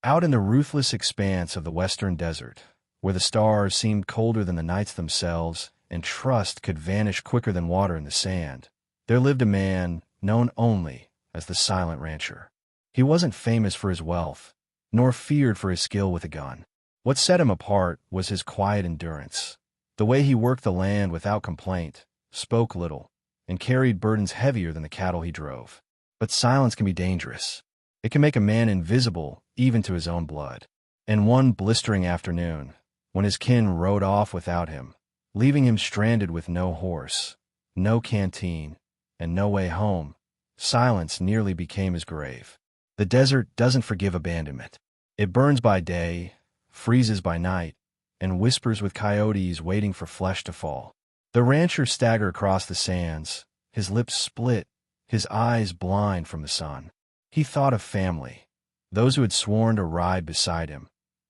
Out in the ruthless expanse of the western desert, where the stars seemed colder than the nights themselves and trust could vanish quicker than water in the sand, there lived a man known only as the Silent Rancher. He wasn't famous for his wealth, nor feared for his skill with a gun. What set him apart was his quiet endurance, the way he worked the land without complaint, spoke little, and carried burdens heavier than the cattle he drove. But silence can be dangerous. It can make a man invisible even to his own blood. And one blistering afternoon, when his kin rode off without him, leaving him stranded with no horse, no canteen, and no way home, silence nearly became his grave. The desert doesn't forgive abandonment. It burns by day, freezes by night, and whispers with coyotes waiting for flesh to fall. The rancher staggered across the sands, his lips split, his eyes blind from the sun. He thought of family, those who had sworn to ride beside him,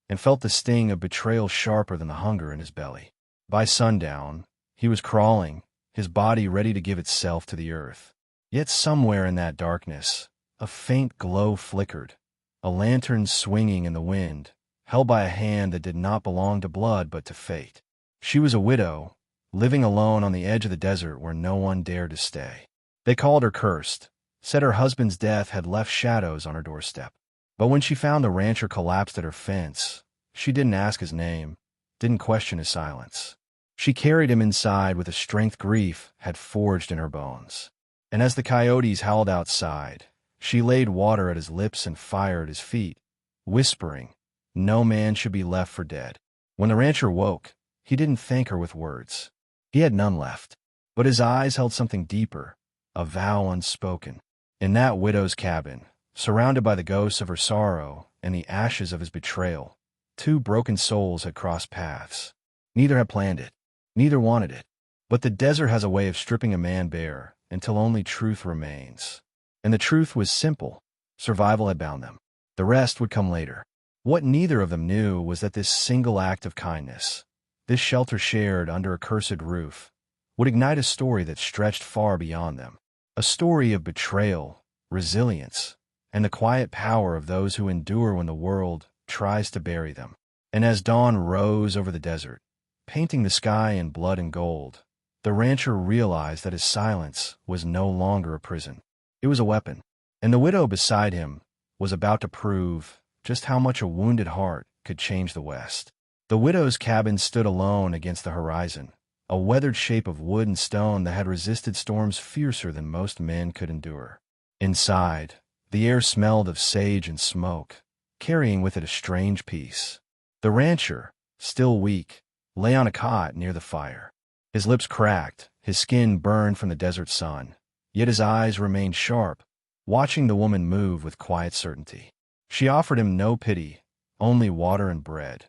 and felt the sting of betrayal sharper than the hunger in his belly. By sundown, he was crawling, his body ready to give itself to the earth. Yet somewhere in that darkness, a faint glow flickered, a lantern swinging in the wind, held by a hand that did not belong to blood but to fate. She was a widow, living alone on the edge of the desert where no one dared to stay. They called her cursed, said her husband's death had left shadows on her doorstep. But when she found the rancher collapsed at her fence, she didn't ask his name, didn't question his silence. She carried him inside with a strength grief had forged in her bones. And as the coyotes howled outside, she laid water at his lips and fire at his feet, whispering, "No man should be left for dead." When the rancher woke, he didn't thank her with words. He had none left. But his eyes held something deeper, a vow unspoken. In that widow's cabin, surrounded by the ghosts of her sorrow and the ashes of his betrayal, two broken souls had crossed paths. Neither had planned it, neither wanted it. But the desert has a way of stripping a man bare until only truth remains. And the truth was simple. Survival had bound them. The rest would come later. What neither of them knew was that this single act of kindness, this shelter shared under a cursed roof, would ignite a story that stretched far beyond them. A story of betrayal, resilience, and the quiet power of those who endure when the world tries to bury them. And as dawn rose over the desert, painting the sky in blood and gold, the rancher realized that his silence was no longer a prison. It was a weapon. And the widow beside him was about to prove just how much a wounded heart could change the West. The widow's cabin stood alone against the horizon, a weathered shape of wood and stone that had resisted storms fiercer than most men could endure. Inside, the air smelled of sage and smoke, carrying with it a strange peace. The rancher, still weak, lay on a cot near the fire. His lips cracked, his skin burned from the desert sun, yet his eyes remained sharp, watching the woman move with quiet certainty. She offered him no pity, only water and bread,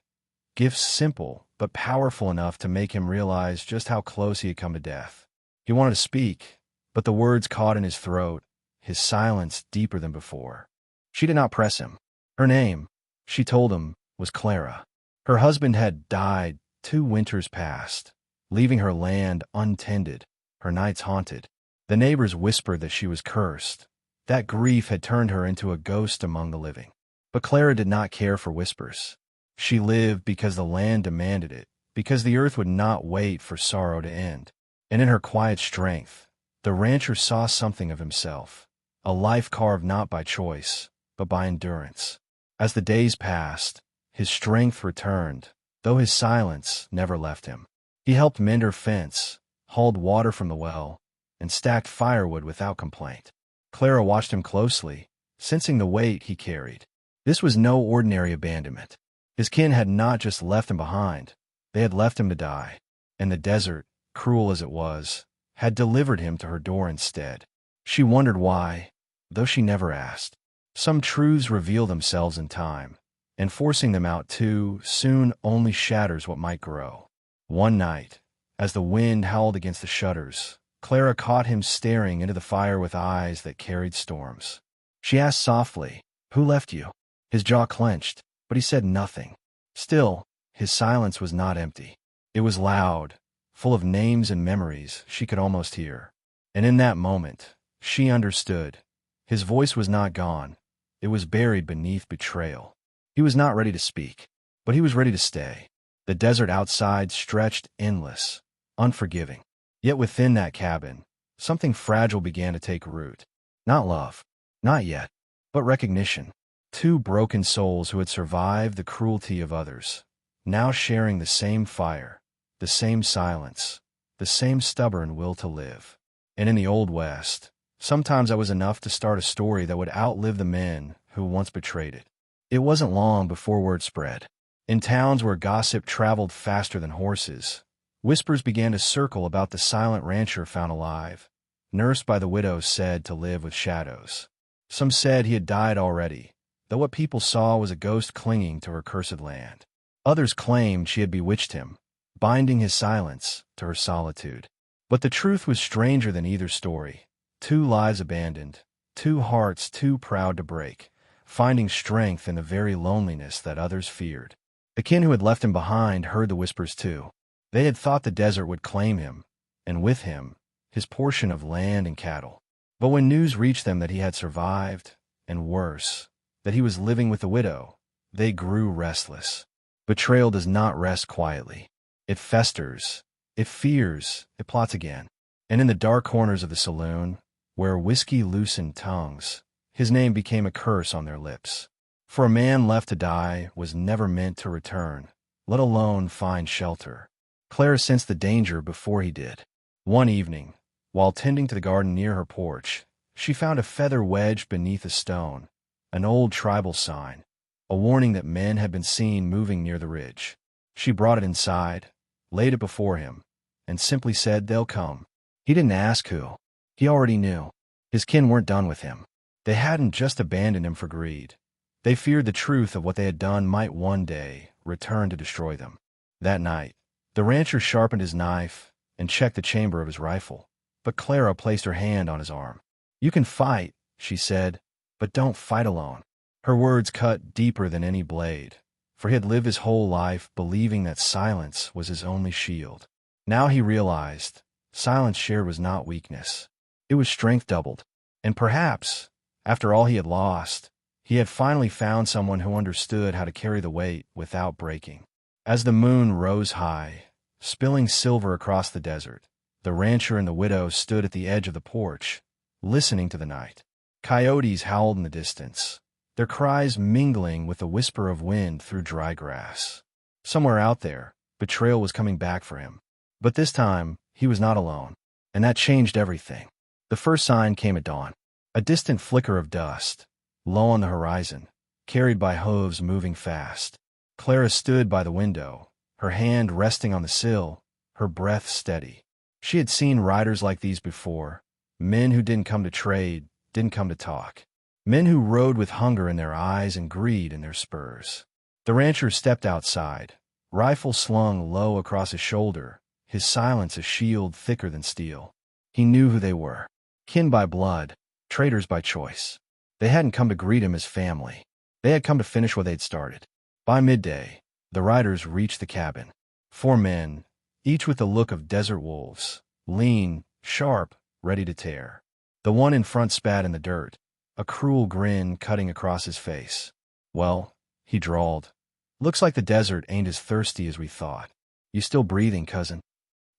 gifts simple but powerful enough to make him realize just how close he had come to death. He wanted to speak, but the words caught in his throat, his silence deeper than before. She did not press him. Her name, she told him, was Clara. Her husband had died 2 winters past, leaving her land untended, her nights haunted. The neighbors whispered that she was cursed. That grief had turned her into a ghost among the living. But Clara did not care for whispers. She lived because the land demanded it, because the earth would not wait for sorrow to end. And in her quiet strength, the rancher saw something of himself, a life carved not by choice, but by endurance. As the days passed, his strength returned, though his silence never left him. He helped mend her fence, hauled water from the well, and stacked firewood without complaint. Clara watched him closely, sensing the weight he carried. This was no ordinary abandonment. His kin had not just left him behind, they had left him to die. And the desert, cruel as it was, had delivered him to her door instead. She wondered why, though she never asked. Some truths reveal themselves in time, and forcing them out too soon only shatters what might grow. One night, as the wind howled against the shutters, Clara caught him staring into the fire with eyes that carried storms. She asked softly, "Who left you?" His jaw clenched, but he said nothing. Still, his silence was not empty. It was loud, full of names and memories she could almost hear. And in that moment, she understood. His voice was not gone. It was buried beneath betrayal. He was not ready to speak, but he was ready to stay. The desert outside stretched endless, unforgiving. Yet within that cabin, something fragile began to take root. Not love, not yet, but recognition. Two broken souls who had survived the cruelty of others, now sharing the same fire, the same silence, the same stubborn will to live. And in the Old West, sometimes that was enough to start a story that would outlive the men who once betrayed it. It wasn't long before word spread. In towns where gossip traveled faster than horses, whispers began to circle about the silent rancher found alive, nursed by the widow said to live with shadows. Some said he had died already, though what people saw was a ghost clinging to her cursed land. Others claimed she had bewitched him, binding his silence to her solitude. But the truth was stranger than either story. Two lives abandoned, two hearts too proud to break, finding strength in the very loneliness that others feared. The kin who had left him behind heard the whispers too. They had thought the desert would claim him, and with him, his portion of land and cattle. But when news reached them that he had survived, and worse, that he was living with the widow, they grew restless. Betrayal does not rest quietly. It festers, it fears, it plots again. And in the dark corners of the saloon, where whiskey loosened tongues, his name became a curse on their lips. For a man left to die was never meant to return, let alone find shelter. Clara sensed the danger before he did. One evening, while tending to the garden near her porch, she found a feather wedged beneath a stone, an old tribal sign, a warning that men had been seen moving near the ridge. She brought it inside, laid it before him, and simply said, "They'll come." He didn't ask who. He already knew. His kin weren't done with him. They hadn't just abandoned him for greed. They feared the truth of what they had done might one day return to destroy them. That night, the rancher sharpened his knife and checked the chamber of his rifle, but Clara placed her hand on his arm. "You can fight," she said, "but don't fight alone." Her words cut deeper than any blade, for he had lived his whole life believing that silence was his only shield. Now he realized silence shared was not weakness. It was strength doubled. And perhaps, after all he had lost, he had finally found someone who understood how to carry the weight without breaking. As the moon rose high, spilling silver across the desert, the rancher and the widow stood at the edge of the porch, listening to the night. Coyotes howled in the distance, their cries mingling with the whisper of wind through dry grass. Somewhere out there, betrayal was coming back for him. But this time, he was not alone, and that changed everything. The first sign came at dawn, a distant flicker of dust, low on the horizon, carried by hooves moving fast. Clara stood by the window, her hand resting on the sill, her breath steady. She had seen riders like these before, men who didn't come to trade, didn't come to talk. Men who rode with hunger in their eyes and greed in their spurs. The rancher stepped outside, rifle slung low across his shoulder, his silence a shield thicker than steel. He knew who they were. Kin by blood, traitors by choice. They hadn't come to greet him as family. They had come to finish what they'd started. By midday, the riders reached the cabin. 4 men, each with the look of desert wolves, lean, sharp, ready to tear. The one in front spat in the dirt, a cruel grin cutting across his face. "Well," he drawled, "looks like the desert ain't as thirsty as we thought. You still breathing, cousin?"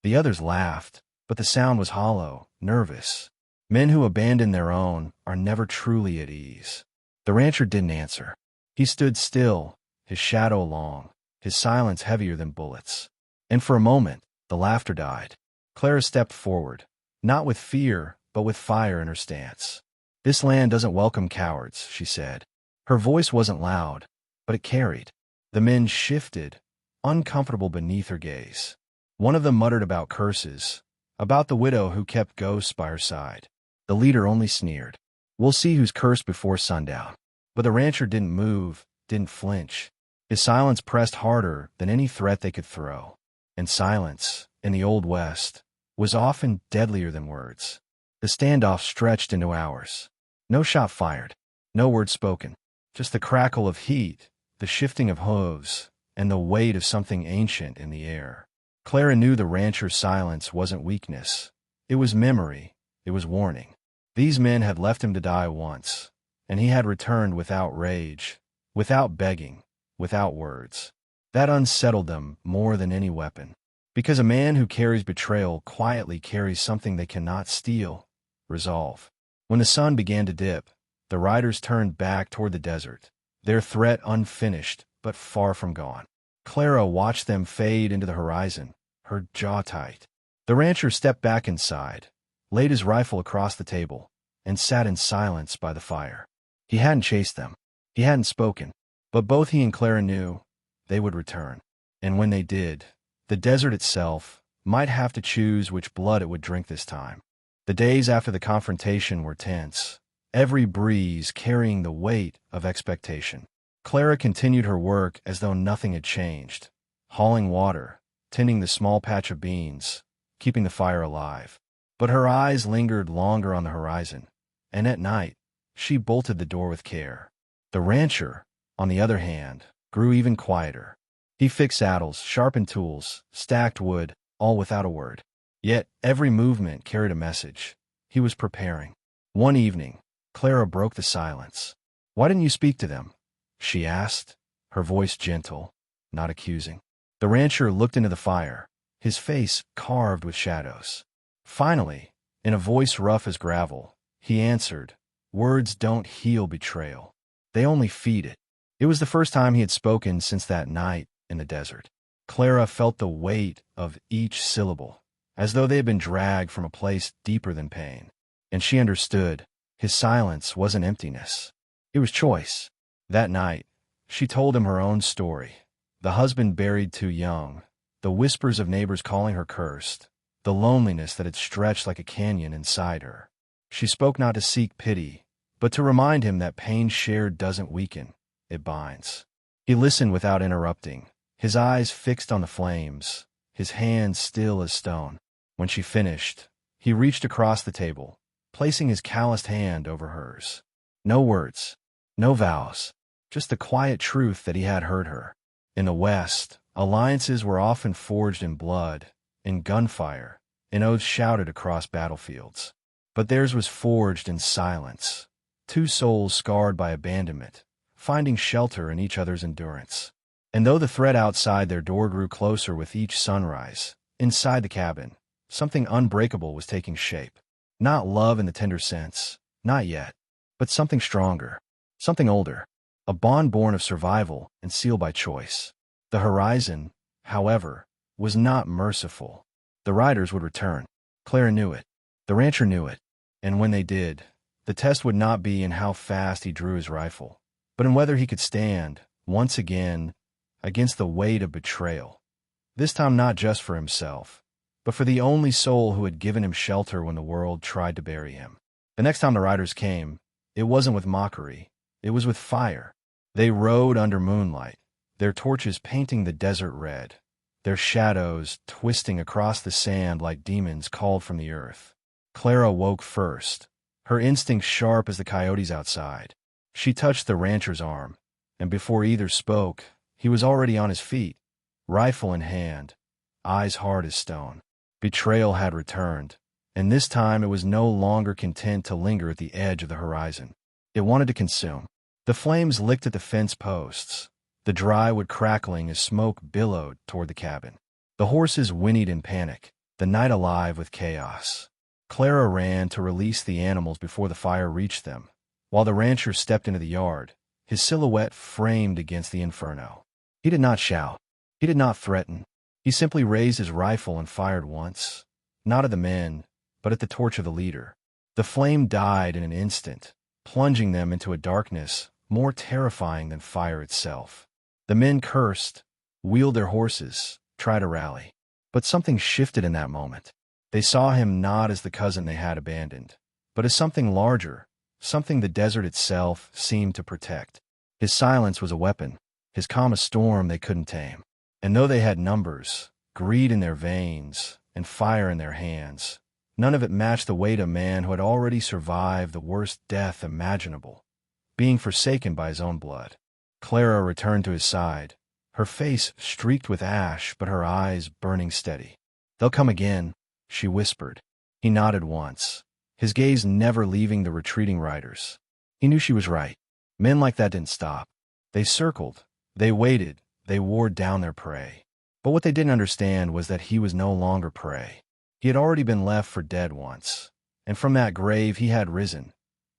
The others laughed, but the sound was hollow, nervous. Men who abandon their own are never truly at ease. The rancher didn't answer. He stood still, his shadow long, his silence heavier than bullets. And for a moment, the laughter died. Clara stepped forward, not with fear, but with fire in her stance. "This land doesn't welcome cowards," she said. Her voice wasn't loud, but it carried. The men shifted, uncomfortable beneath her gaze. One of them muttered about curses, about the widow who kept ghosts by her side. The leader only sneered. "We'll see who's cursed before sundown." But the rancher didn't move, didn't flinch. His silence pressed harder than any threat they could throw. And silence, in the Old West, was often deadlier than words. The standoff stretched into hours. No shot fired, no word spoken, just the crackle of heat, the shifting of hooves, and the weight of something ancient in the air. Clara knew the rancher's silence wasn't weakness. It was memory, it was warning. These men had left him to die once, and he had returned without rage, without begging, without words. That unsettled them more than any weapon. Because a man who carries betrayal quietly carries something they cannot steal: resolve. When the sun began to dip, the riders turned back toward the desert, their threat unfinished but far from gone. Clara watched them fade into the horizon, her jaw tight. The rancher stepped back inside, laid his rifle across the table, and sat in silence by the fire. He hadn't chased them. He hadn't spoken. But both he and Clara knew they would return. And when they did, the desert itself might have to choose which blood it would drink this time. The days after the confrontation were tense, every breeze carrying the weight of expectation. Clara continued her work as though nothing had changed, hauling water, tending the small patch of beans, keeping the fire alive. But her eyes lingered longer on the horizon, and at night, she bolted the door with care. The rancher, on the other hand, grew even quieter. He fixed saddles, sharpened tools, stacked wood, all without a word. Yet every movement carried a message. He was preparing. One evening, Clara broke the silence. "Why didn't you speak to them?" she asked, her voice gentle, not accusing. The rancher looked into the fire, his face carved with shadows. Finally, in a voice rough as gravel, he answered, "Words don't heal betrayal. They only feed it." It was the first time he had spoken since that night in the desert. Clara felt the weight of each syllable, as though they had been dragged from a place deeper than pain. And she understood his silence wasn't emptiness. It was choice. That night, she told him her own story. The husband buried too young, the whispers of neighbors calling her cursed, the loneliness that had stretched like a canyon inside her. She spoke not to seek pity, but to remind him that pain shared doesn't weaken, it binds. He listened without interrupting, his eyes fixed on the flames, his hands still as stone. When she finished, he reached across the table, placing his calloused hand over hers. No words, no vows, just the quiet truth that he had heard her. In the West, alliances were often forged in blood, in gunfire, in oaths shouted across battlefields. But theirs was forged in silence, two souls scarred by abandonment, finding shelter in each other's endurance. And though the threat outside their door grew closer with each sunrise, inside the cabin, something unbreakable was taking shape. Not love in the tender sense, not yet, but something stronger, something older, a bond born of survival and sealed by choice. The horizon, however, was not merciful. The riders would return. Clara knew it. The rancher knew it. And when they did, the test would not be in how fast he drew his rifle, but in whether he could stand, once again, against the weight of betrayal. This time not just for himself, but for the only soul who had given him shelter when the world tried to bury him. The next time the riders came, it wasn't with mockery, it was with fire. They rode under moonlight, their torches painting the desert red, their shadows twisting across the sand like demons called from the earth. Clara woke first, her instincts sharp as the coyotes outside. She touched the rancher's arm, and before either spoke, he was already on his feet, rifle in hand, eyes hard as stone. Betrayal had returned, and this time it was no longer content to linger at the edge of the horizon. It wanted to consume. The flames licked at the fence posts, the dry wood crackling as smoke billowed toward the cabin. The horses whinnied in panic, the night alive with chaos. Clara ran to release the animals before the fire reached them, while the rancher stepped into the yard, his silhouette framed against the inferno. He did not shout. He did not threaten. He simply raised his rifle and fired once, not at the men, but at the torch of the leader. The flame died in an instant, plunging them into a darkness more terrifying than fire itself. The men cursed, wheeled their horses, tried to rally. But something shifted in that moment. They saw him not as the cousin they had abandoned, but as something larger, something the desert itself seemed to protect. His silence was a weapon, his calm a storm they couldn't tame. And though they had numbers, greed in their veins, and fire in their hands, none of it matched the weight of a man who had already survived the worst death imaginable, being forsaken by his own blood. Clara returned to his side, her face streaked with ash but her eyes burning steady. "They'll come again," she whispered. He nodded once, his gaze never leaving the retreating riders. He knew she was right. Men like that didn't stop. They circled, they waited, they wore down their prey. But what they didn't understand was that he was no longer prey. He had already been left for dead once, and from that grave he had risen,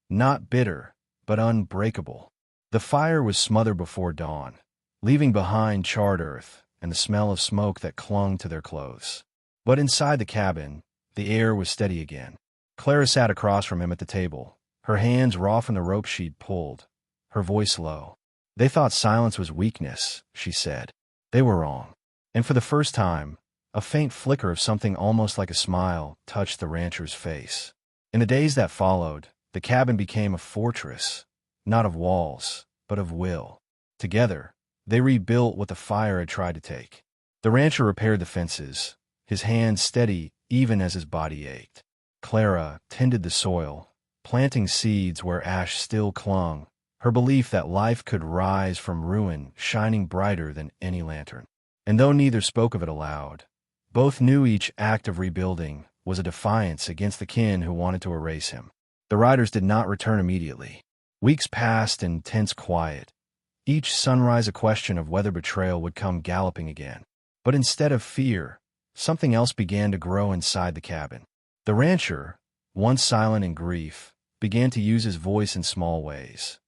not bitter, but unbreakable. The fire was smothered before dawn, leaving behind charred earth and the smell of smoke that clung to their clothes. But inside the cabin, the air was steady again. Clara sat across from him at the table, her hands raw from the rope she'd pulled, her voice low. They thought silence was weakness, she said. They were wrong. And for the first time, a faint flicker of something almost like a smile touched the rancher's face. In the days that followed, the cabin became a fortress, not of walls, but of will. Together, they rebuilt what the fire had tried to take. The rancher repaired the fences, his hands steady even as his body ached. Clara tended the soil, planting seeds where ash still clung, her belief that life could rise from ruin shining brighter than any lantern. And though neither spoke of it aloud, both knew each act of rebuilding was a defiance against the kin who wanted to erase him. The riders did not return immediately. Weeks passed in tense quiet, each sunrise a question of whether betrayal would come galloping again. But instead of fear, something else began to grow inside the cabin. The rancher, once silent in grief, began to use his voice in small ways,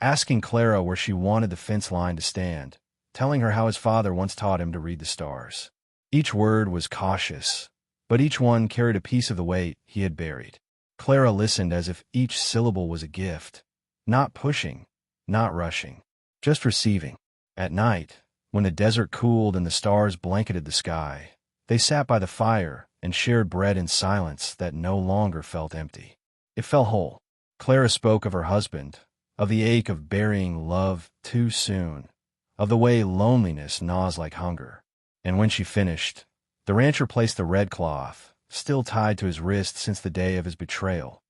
asking Clara where she wanted the fence line to stand, telling her how his father once taught him to read the stars. Each word was cautious, but each one carried a piece of the weight he had buried. Clara listened as if each syllable was a gift, not pushing, not rushing, just receiving. At night, when the desert cooled and the stars blanketed the sky, they sat by the fire and shared bread in silence that no longer felt empty. It felt whole. Clara spoke of her husband, of the ache of burying love too soon, of the way loneliness gnaws like hunger. And when she finished, the rancher placed the red cloth, still tied to his wrist since the day of his betrayal,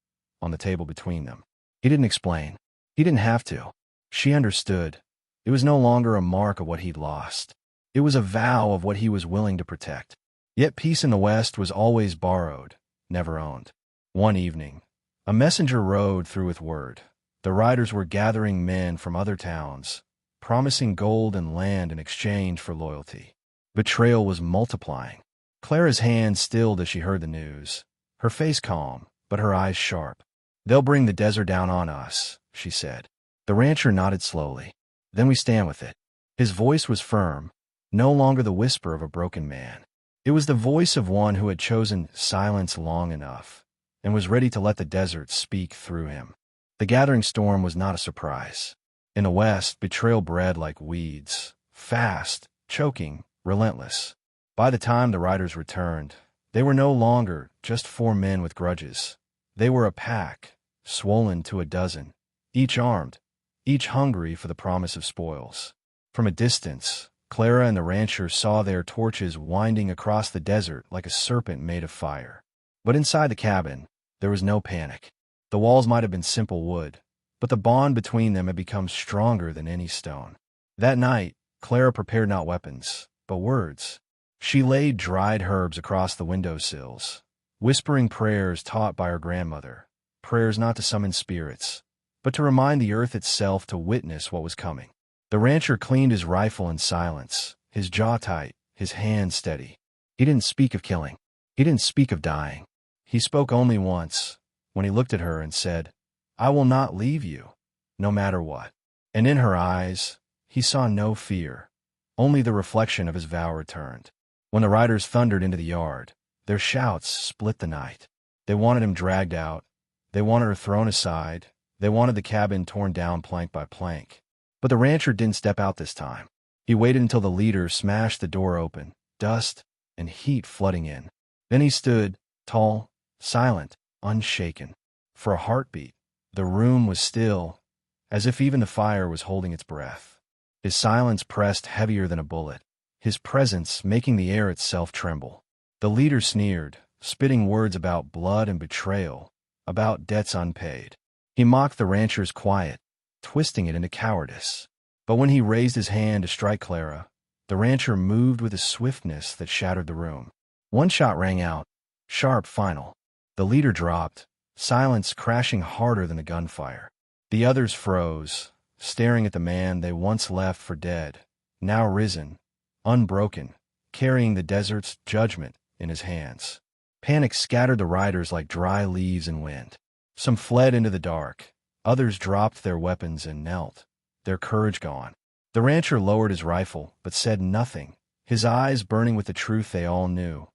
on the table between them. He didn't explain. He didn't have to. She understood. It was no longer a mark of what he'd lost. It was a vow of what he was willing to protect. Yet peace in the West was always borrowed, never owned. One evening, a messenger rode through with word. The riders were gathering men from other towns, promising gold and land in exchange for loyalty. Betrayal was multiplying. Clara's hand stilled as she heard the news, her face calm, but her eyes sharp. "They'll bring the desert down on us," she said. The rancher nodded slowly. "Then we stand with it." His voice was firm, no longer the whisper of a broken man. It was the voice of one who had chosen silence long enough and was ready to let the desert speak through him. The gathering storm was not a surprise. In the West, betrayal bred like weeds, fast, choking, relentless. By the time the riders returned, they were no longer just 4 men with grudges. They were a pack, swollen to a dozen, each armed, each hungry for the promise of spoils. From a distance, Clara and the rancher saw their torches winding across the desert like a serpent made of fire. But inside the cabin, there was no panic. The walls might have been simple wood, but the bond between them had become stronger than any stone. That night, Clara prepared not weapons, but words. She laid dried herbs across the windowsills, whispering prayers taught by her grandmother, prayers not to summon spirits, but to remind the earth itself to witness what was coming. The rancher cleaned his rifle in silence, his jaw tight, his hands steady. He didn't speak of killing. He didn't speak of dying. He spoke only once, when he looked at her and said, "I will not leave you, no matter what." And in her eyes, he saw no fear, only the reflection of his vow returned. When the riders thundered into the yard, their shouts split the night. They wanted him dragged out. They wanted her thrown aside. They wanted the cabin torn down plank by plank. But the rancher didn't step out this time. He waited until the leader smashed the door open, dust and heat flooding in. Then he stood, tall, silent, unshaken. For a heartbeat, the room was still, as if even the fire was holding its breath. His silence pressed heavier than a bullet, his presence making the air itself tremble. The leader sneered, spitting words about blood and betrayal, about debts unpaid. He mocked the rancher's quiet, twisting it into cowardice. But when he raised his hand to strike Clara, the rancher moved with a swiftness that shattered the room. One shot rang out, sharp, final. The leader dropped, silence crashing harder than the gunfire. The others froze, staring at the man they once left for dead, now risen, unbroken, carrying the desert's judgment in his hands. Panic scattered the riders like dry leaves in wind. Some fled into the dark. Others dropped their weapons and knelt, their courage gone. The rancher lowered his rifle, but said nothing, his eyes burning with the truth they all knew.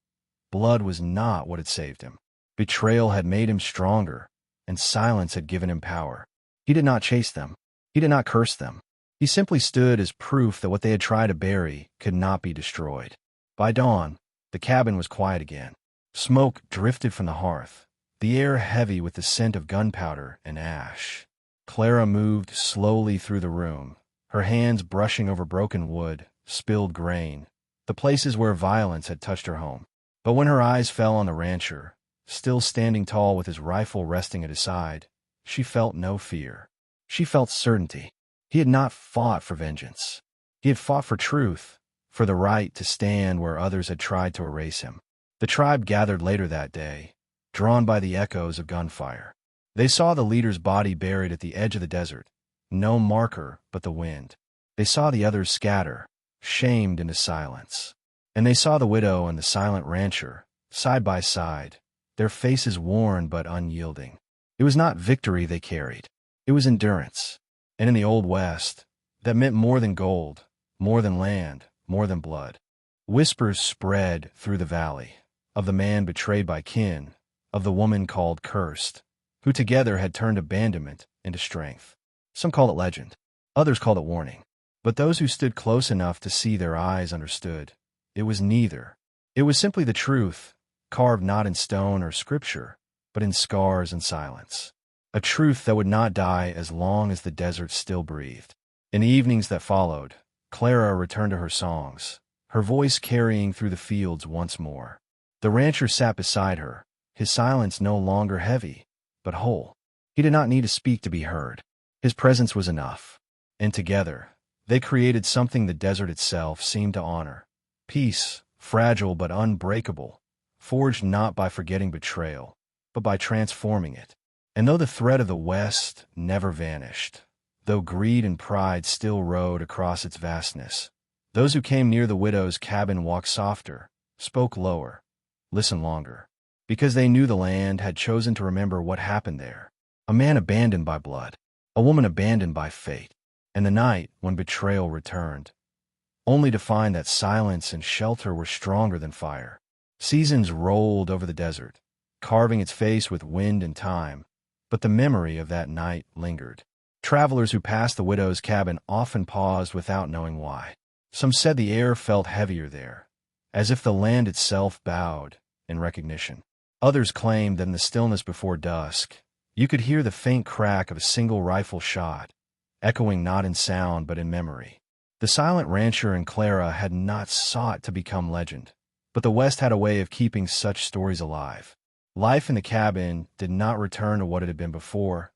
Blood was not what had saved him. Betrayal had made him stronger, and silence had given him power. He did not chase them. He did not curse them. He simply stood as proof that what they had tried to bury could not be destroyed. By dawn, the cabin was quiet again. Smoke drifted from the hearth, the air heavy with the scent of gunpowder and ash. Clara moved slowly through the room, her hands brushing over broken wood, spilled grain, the places where violence had touched her home. But when her eyes fell on the rancher, still standing tall with his rifle resting at his side, she felt no fear. She felt certainty. He had not fought for vengeance. He had fought for truth, for the right to stand where others had tried to erase him. The tribe gathered later that day, drawn by the echoes of gunfire. They saw the leader's body buried at the edge of the desert, no marker but the wind. They saw the others scatter, shamed into silence. And they saw the widow and the silent rancher, side by side, their faces worn but unyielding. It was not victory they carried. It was endurance. And in the Old West, that meant more than gold, more than land, more than blood. Whispers spread through the valley, of the man betrayed by kin, of the woman called cursed, who together had turned abandonment into strength. Some called it legend, others called it warning. But those who stood close enough to see their eyes understood. It was neither. It was simply the truth, carved not in stone or scripture, but in scars and silence. A truth that would not die as long as the desert still breathed. In the evenings that followed, Clara returned to her songs, her voice carrying through the fields once more. The rancher sat beside her, his silence no longer heavy, but whole. He did not need to speak to be heard. His presence was enough. And together, they created something the desert itself seemed to honor. Peace, fragile but unbreakable, forged not by forgetting betrayal, but by transforming it. And though the threat of the West never vanished, though greed and pride still rode across its vastness, those who came near the widow's cabin walked softer, spoke lower, listened longer, because they knew the land had chosen to remember what happened there. A man abandoned by blood, a woman abandoned by fate, and the night when betrayal returned, only to find that silence and shelter were stronger than fire. Seasons rolled over the desert, carving its face with wind and time, but the memory of that night lingered. Travelers who passed the widow's cabin often paused without knowing why. Some said the air felt heavier there, as if the land itself bowed in recognition. Others claimed that in the stillness before dusk, you could hear the faint crack of a single rifle shot, echoing not in sound but in memory. The silent rancher and Clara had not sought to become legend, but the West had a way of keeping such stories alive. Life in the cabin did not return to what it had been before.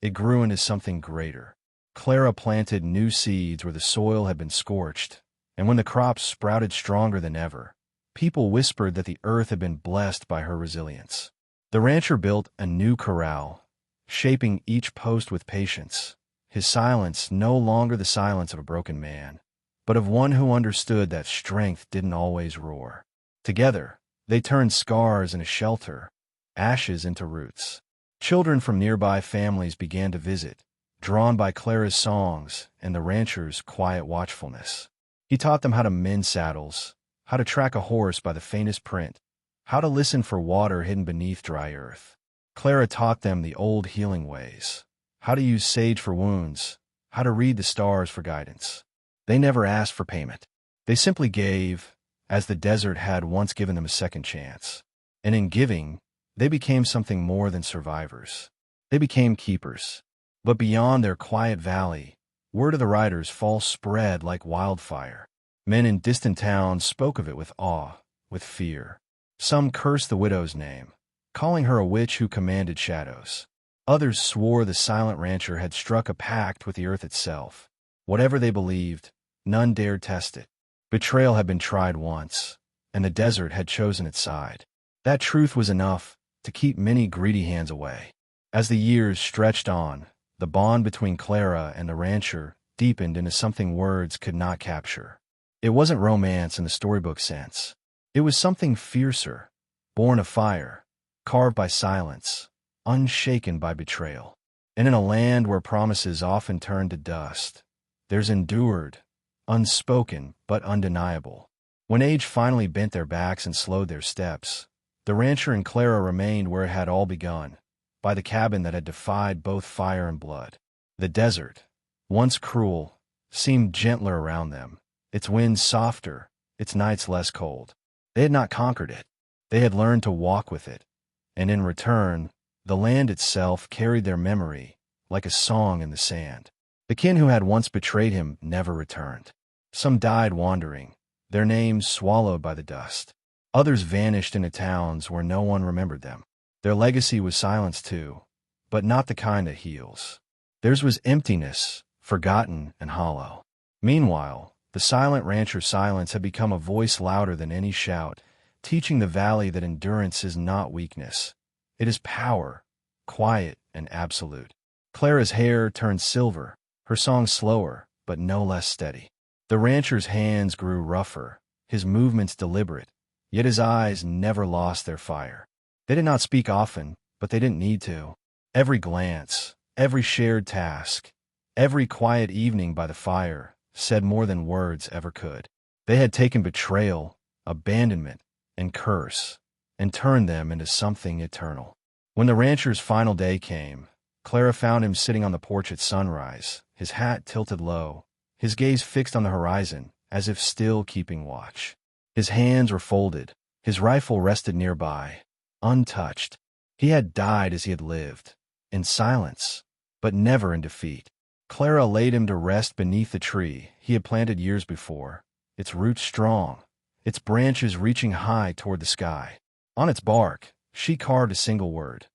It grew into something greater. Clara planted new seeds where the soil had been scorched, and when the crops sprouted stronger than ever, people whispered that the earth had been blessed by her resilience. The rancher built a new corral, shaping each post with patience, his silence no longer the silence of a broken man, but of one who understood that strength didn't always roar. Together, they turned scars into shelter, ashes into roots. Children from nearby families began to visit, drawn by Clara's songs and the rancher's quiet watchfulness. He taught them how to mend saddles, how to track a horse by the faintest print, how to listen for water hidden beneath dry earth. Clara taught them the old healing ways, how to use sage for wounds, how to read the stars for guidance. They never asked for payment. They simply gave, as the desert had once given them a second chance. And in giving, they became something more than survivors. They became keepers. But beyond their quiet valley, word of the riders' fall spread like wildfire. Men in distant towns spoke of it with awe, with fear. Some cursed the widow's name, calling her a witch who commanded shadows. Others swore the silent rancher had struck a pact with the earth itself. Whatever they believed, none dared test it. Betrayal had been tried once, and the desert had chosen its side. That truth was enough to keep many greedy hands away. As the years stretched on, The bond between Clara and the rancher deepened into something words could not capture. It wasn't romance in the storybook sense. It was something fiercer, born of fire, carved by silence, unshaken by betrayal. And in a land where promises often turn to dust, there's endured, unspoken but undeniable. When age finally bent their backs and slowed their steps, the rancher and Clara remained where it had all begun, by the cabin that had defied both fire and blood. The desert, once cruel, seemed gentler around them, its winds softer, its nights less cold. They had not conquered it. They had learned to walk with it, and in return, the land itself carried their memory like a song in the sand. The kin who had once betrayed him never returned. Some died wandering, their names swallowed by the dust. Others vanished into towns where no one remembered them. Their legacy was silence too, but not the kind that heals. Theirs was emptiness, forgotten and hollow. Meanwhile, the silent rancher's silence had become a voice louder than any shout, teaching the valley that endurance is not weakness. It is power, quiet and absolute. Clara's hair turned silver, her song slower, but no less steady. The rancher's hands grew rougher, his movements deliberate, yet his eyes never lost their fire. They did not speak often, but they didn't need to. Every glance, every shared task, every quiet evening by the fire said more than words ever could. They had taken betrayal, abandonment, and curse, and turned them into something eternal. When the rancher's final day came, Clara found him sitting on the porch at sunrise, his hat tilted low, his gaze fixed on the horizon, as if still keeping watch. His hands were folded, his rifle rested nearby, untouched. He had died as he had lived, in silence, but never in defeat. Clara laid him to rest beneath the tree he had planted years before, its roots strong, its branches reaching high toward the sky. On its bark, she carved a single word: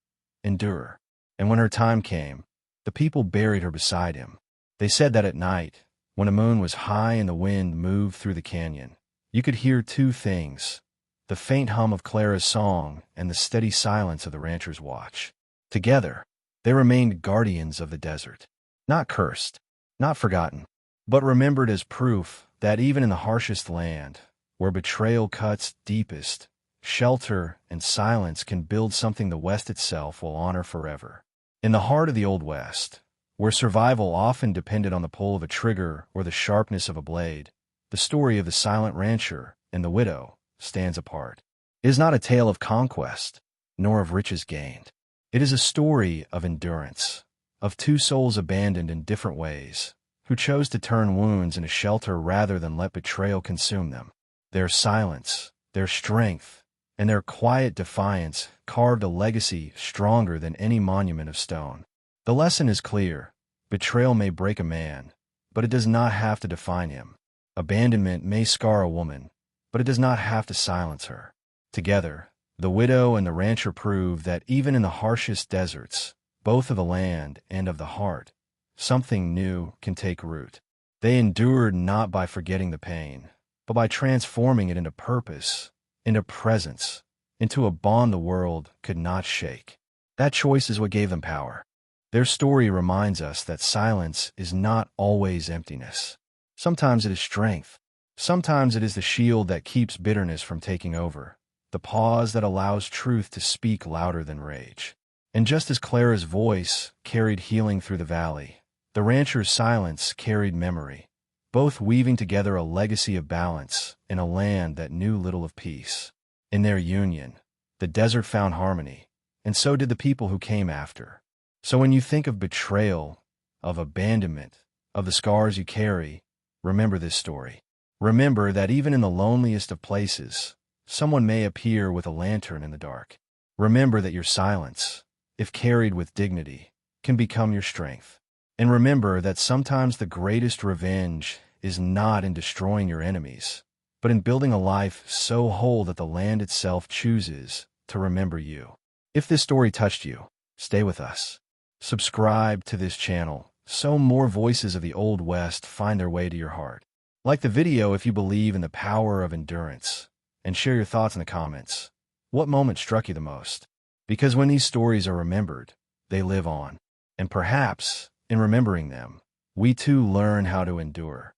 endure. And when her time came, the people buried her beside him. They said that at night, when the moon was high and the wind moved through the canyon, you could hear two things: the faint hum of Clara's song and the steady silence of the rancher's watch. Together, they remained guardians of the desert, not cursed, not forgotten, but remembered as proof that even in the harshest land, where betrayal cuts deepest, shelter and silence can build something the West itself will honor forever. In the heart of the Old West, where survival often depended on the pull of a trigger or the sharpness of a blade, the story of the silent rancher and the widow stands apart. It is not a tale of conquest, nor of riches gained. It is a story of endurance, of two souls abandoned in different ways, who chose to turn wounds into shelter rather than let betrayal consume them. Their silence, their strength, and their quiet defiance carved a legacy stronger than any monument of stone. The lesson is clear: betrayal may break a man, but it does not have to define him. Abandonment may scar a woman, but it does not have to silence her. Together, the widow and the rancher prove that even in the harshest deserts, both of the land and of the heart, something new can take root. They endured not by forgetting the pain, but by transforming it into purpose, into presence, into a bond the world could not shake. That choice is what gave them power. Their story reminds us that silence is not always emptiness. Sometimes it is strength. Sometimes it is the shield that keeps bitterness from taking over, the pause that allows truth to speak louder than rage. And just as Clara's voice carried healing through the valley, the rancher's silence carried memory, both weaving together a legacy of balance in a land that knew little of peace. In their union, the desert found harmony, and so did the people who came after. So when you think of betrayal, of abandonment, of the scars you carry, remember this story. Remember that even in the loneliest of places, someone may appear with a lantern in the dark. Remember that your silence, if carried with dignity, can become your strength. And remember that sometimes the greatest revenge is not in destroying your enemies, but in building a life so whole that the land itself chooses to remember you. If this story touched you, stay with us. Subscribe to this channel so more voices of the Old West find their way to your heart. Like the video if you believe in the power of endurance, and share your thoughts in the comments. What moment struck you the most? Because when these stories are remembered, they live on. And perhaps In remembering them, we too learn how to endure.